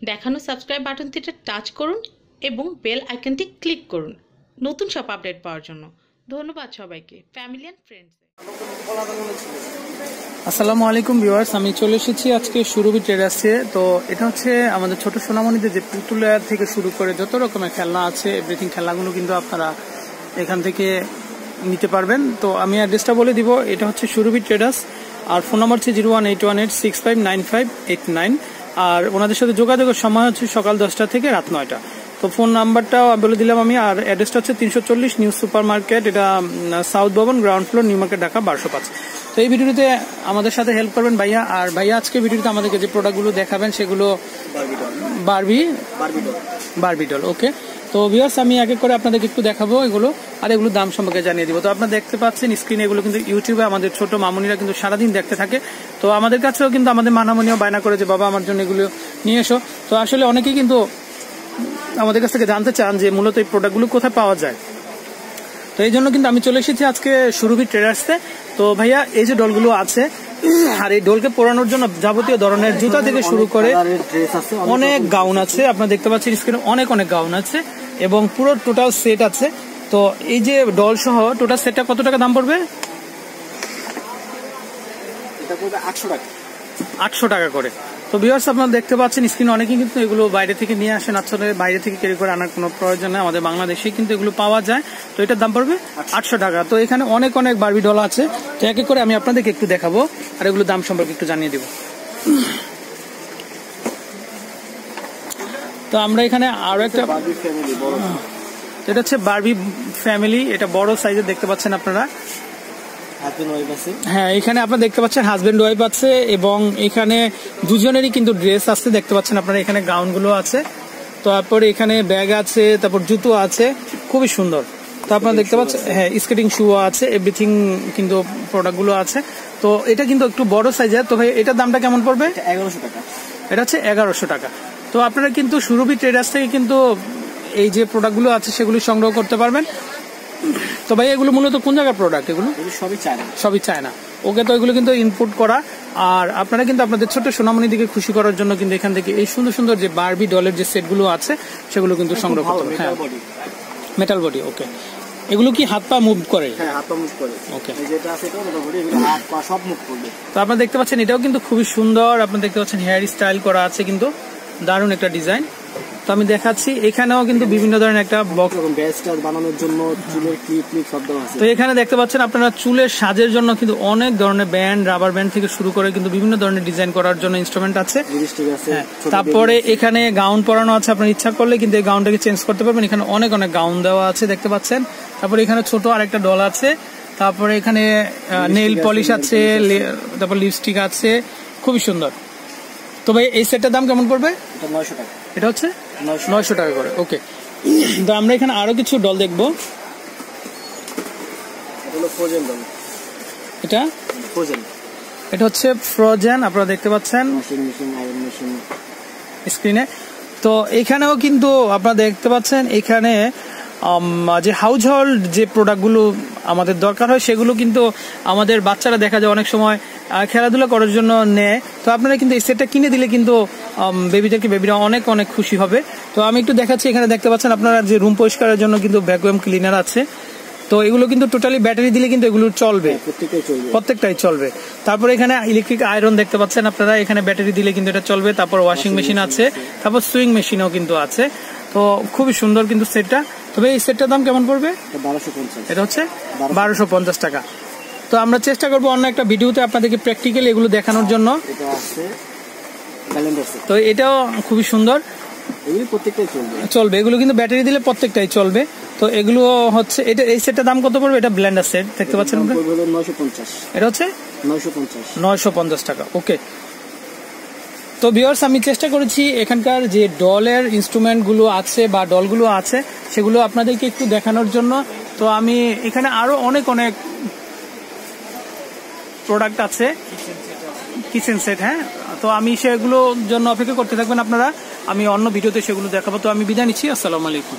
দেখানো subscribe বাটনটিতে touch করুন এবং বেল আইকনটি ক্লিক করুন নতুন সব আপডেট পাওয়ার জন্য। ধন্যবাদ সবাইকে, ফ্যামিলি অ্যান্ড ফ্রেন্ডস। আসসালামু আলাইকুম ভিউয়ার্স, আমি চলে এসেছি আজকে সুরভি ট্রেডার্সে। তো এটা হচ্ছে আমাদের ছোট সোনামণিদের যে পুতুলের থেকে শুরু করে যত রকমের খেলনা আছে, এভরিথিং খেলনাগুলো কিন্তু আপনারা এখান থেকে নিতে পারবেন। তো আমি অ্যাড্রেসটা বলে দিব, এটা হচ্ছে সুরভি ট্রেডার্স, আর ফোন নাম্বার হচ্ছে 01818659589, আর ওনাদের সাথে যোগাযোগের সময় হচ্ছে সকাল 10টা থেকে রাত 9টা। তো ফোন নাম্বারটাও বলে দিলাম আমি, আর অ্যাড্রেসটা হচ্ছে 340 নিউ সুপার মার্কেট, এটা সাউথ ভবন, ground floor, new market, Dhaka 1205। তো এই ভিডিওতে আমাদের সাথে হেল্প করবেন ভাইয়া। আর ভাইয়া আজকে ভিডিওতে আমাদেরকে যে প্রোডাক্টগুলো দেখাবেন সেগুলো বারবি ডল। ওকে, তো ভিউয়ার্স আমি এক এক করে আপনাদেরকে একটু দেখাবো এগুলো, আর এগুলো দাম সম্পর্কে জানিয়ে দিব। তো আপনারা দেখতে পাচ্ছেন স্ক্রিনে, এগুলো কিন্তু ইউটিউবে আমাদের ছোট মামুনিরা কিন্তু সারাদিন দেখতে থাকে। তো আমাদের কাছেও কিন্তু আমাদের মানামনিও বায়না করে যে বাবা আমার জন্য এগুলো নিয়ে এসো। তো আসলে অনেকেই কিন্তু আমাদের কাছ থেকে জানতে চান যে মূলত এই প্রোডাক্টগুলো কোথায় পাওয়া যায়। তো এই জন্য কিন্তু আমি চলে এসেছি আজকে সুরভি ট্রেডার্সে। তো ভাইয়া এই যে ডলগুলো আছে, আর এই ডলকে পরানোর জন্য যাবতীয় ধরনের জুতা থেকে শুরু করে অনেক গাউন আছে, আপনারা দেখতে পাচ্ছেন স্ক্রিনে অনেক গাউন আছে এবং পুরো টোটাল সেট আছে। তো এই যে ডল সহ টোটাল সেটটা কত টাকা দাম পড়বে? এটা পড়বে 800 টাকা। 800 টাকা করে। তো ভিউয়ার্স আপনারা দেখতে পাচ্ছেন স্ক্রিনে অনেকেই কিন্তু এগুলো বাইরে থেকে নিয়ে আসেন, আসলে বাইরে থেকে ক্যারি করে আনার কোনো প্রয়োজন নেই, আমাদের বাংলাদেশেই কিন্তু এগুলো পাওয়া যায়। তো এটার দাম পড়বে 800 টাকা। তো এখানে অনেক বারবি ডল আছে, তো এক এক করে আমি আপনাদেরকে একটু দেখাবো আর এগুলোর দাম সম্পর্কে একটু জানিয়ে দিব। তো আমরা এখানে আরো একটা, এটা হচ্ছে বারবি ফ্যামিলি, এটা বড় সাইজের দেখতে পাচ্ছেন আপনারা। হ্যাঁ, এখানে আপনারা দেখতে পাচ্ছেন হাজবেন্ড ওয়াইফ আছে এবং এখানে দুজনেরই কিন্তু ড্রেস আছে, দেখতে পাচ্ছেন আপনারা। এখানে গাউন গুলো আছে, তারপর এখানে ব্যাগ আছে, তারপর জুতো আছে, খুবই সুন্দর। তো আপনারা দেখতে পাচ্ছেন, হ্যাঁ স্কেটিং শু আছে, এভরিথিং কিন্তু প্রোডাক্ট গুলো আছে। তো এটা কিন্তু একটু বড় সাইজের। তো ভাই এটার দামটা কেমন পড়বে? 1100 টাকা। এটা হচ্ছে 1100 টাকা। তো আপনারা কিন্তু সুরভি ট্রেডার্স থেকে কিন্তু এই যে প্রোডাক্ট গুলো আছে সেগুলি সংগ্রহ করতে পারবেন। তো ভাই এগুলো মূলত কোন জায়গার প্রোডাক্ট? এগুলো সবই চায়না। ওকে, তো এগুলো কিন্তু ইনপুট করা। আর আপনারা কিন্তু আপনাদের ছোট সোনামণি দিকে খুশি করার জন্য কিন্তু এখান থেকে এই সুন্দর সুন্দর যে বারবি ডলের যে সেটগুলো আছে সেগুলো কিন্তু সংগ্রহ করতে পারবেন। হ্যাঁ, মেটাল বডি। ওকে, এগুলো কি হাত পা মুভ করে? হ্যাঁ, হাত পা মুভ করে। ওকে, যেটা আছে এটা মেটাল বডি, এগুলো হাত পা সব মুভ করবে। তো আপনারা দেখতে পাচ্ছেন এটাও কিন্তু খুবই সুন্দর। আপনারা দেখতে পাচ্ছেন হেয়ার স্টাইল করা আছে, কিন্তু দারুণ একটা ডিজাইন। তো আমি দেখাচ্ছি, এখানেও কিন্তু বিভিন্ন ধরনের একটা বক্স বানানোর জন্য চুলের ক্লিপ সব দেওয়া আছে। তো এখানে দেখতে পাচ্ছেন আপনারা চুলের সাজের জন্য কিন্তু অনেক ধরনের ব্যান্ড, রাবার ব্যান্ড থেকে শুরু করে কিন্তু বিভিন্ন ধরনের ডিজাইন করার জন্য ইনস্ট্রুমেন্ট আছে। তারপরে এখানে গাউন পরানো আছে, আপনার ইচ্ছা করলে কিন্তু এই গাউনটাকে চেঞ্জ করতে পারবেন। এখানে অনেক গাউন দেওয়া আছে দেখতে পাচ্ছেন। তারপরে এখানে ছোট আরেকটা ডল আছে, তারপরে এখানে নেইল পলিশ আছে, তারপর লিপস্টিক আছে, খুবই সুন্দর। তো ভাই এই সেটটার দাম কেমন পড়বে? এটা 900 টাকা। এটা হচ্ছে 900 টাকা করে। ওকে, তো আমরা এখানে আরো কিছু ডল দেখবো। এটা হচ্ছে ফ্রোজেন, আপনারা দেখতে পাচ্ছেন স্ক্রিনে। তো এখানেও কিন্তু আপনারা দেখতে পাচ্ছেন এখানে যে হাউস হোল্ড যে প্রোডাক্টগুলো আমাদের দরকার হয় সেগুলো কিন্তু আমাদের বাচ্চারা দেখা যায় অনেক সময় খেলাধুলা করার জন্য নেয়। তো আপনারা কিন্তু এই সেটটা কিনে দিলে কিন্তু বেবিরা অনেক খুশি হবে। তো আমি একটু দেখাচ্ছি, এখানে দেখতে পাচ্ছেন আপনারা যে রুম পরিষ্কারের জন্য কিন্তু ভ্যাকুয়াম ক্লিনার আছে। তো এগুলো কিন্তু টোটালি ব্যাটারি দিলে কিন্তু এগুলো চলবে, প্রত্যেকটাই চলবে। তারপর এখানে ইলেকট্রিক আয়রন দেখতে পাচ্ছেন আপনারা, এখানে ব্যাটারি দিলে কিন্তু এটা চলবে। তারপর ওয়াশিং মেশিন আছে, তারপর সুইং মেশিনও কিন্তু আছে। তো খুবই সুন্দর কিন্তু সেটটা। তবে এই সেটটার দাম কেমন পড়বে? 1250। এটা হচ্ছে 1250 টাকা। তো আমরা চেষ্টা করবো অন্য একটা ভিডিওতে আপনাদেরকে প্র্যাকটিক্যালি এগুলো দেখানোর জন্য। তো এটাও খুবই সুন্দর, চলবে। এগুলো কিন্তু ব্যাটারি দিলে প্রত্যেকটাই চলবে। তো এগুলো হচ্ছে, এটা এই সেটটার দাম কত পড়বে? এটা ব্লেন্ডার সেট দেখতে পাচ্ছেন, 950। এটা হচ্ছে 950 টাকা। ওকে, তো ভিউয়ার্স আমি চেষ্টা করেছি এখানকার যে ডলের ইনস্ট্রুমেন্ট গুলো আছে বা ডলগুলো আছে সেগুলো আপনাদেরকে একটু দেখানোর জন্য। তো আমি এখানে আরো অনেক প্রোডাক্ট আছে, কিচেন সেট। হ্যাঁ, তো আমি সেগুলোর জন্য অপেক্ষা করতে থাকবেন আপনারা, আমি অন্য ভিডিওতে সেগুলো দেখাবো। তো আমি বিদায় নিচ্ছি, আসসালামু আলাইকুম।